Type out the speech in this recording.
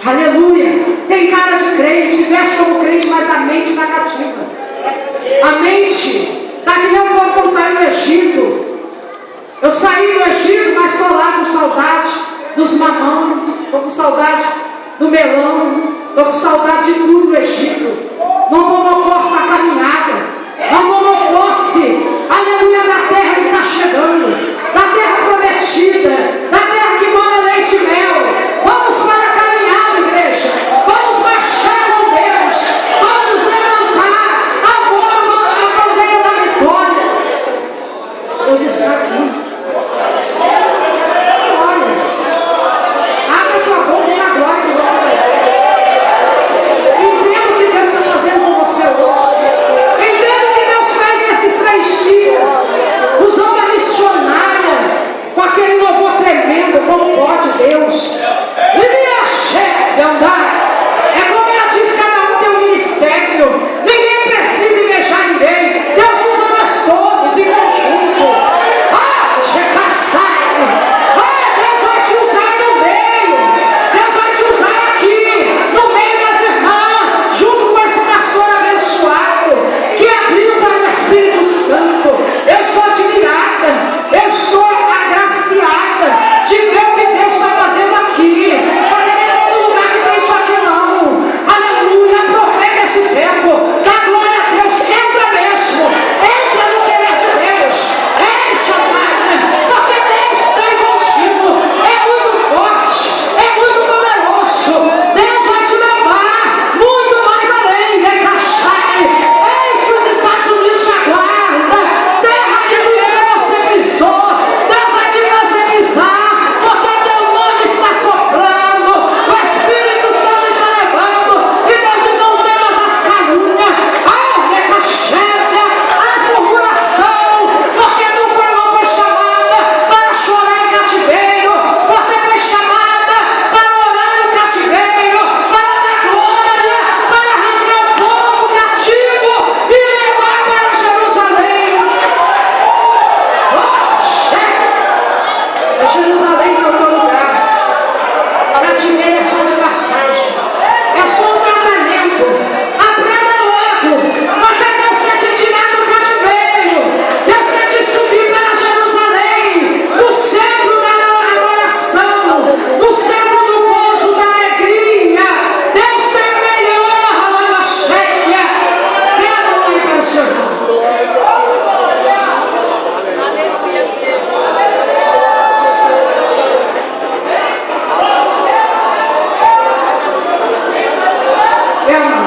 Aleluia. Tem cara de crente, veste como crente, mas a mente está cativa. A mente está que nem o povo quando saiu do Egito. Eu saí do Egito, mas estou lá com saudade dos mamões, estou com saudade do melão, estou com saudade de tudo do Egito. Não tomou posse da caminhada, não tomou posse, aleluia, da terra que está chegando, da terra prometida.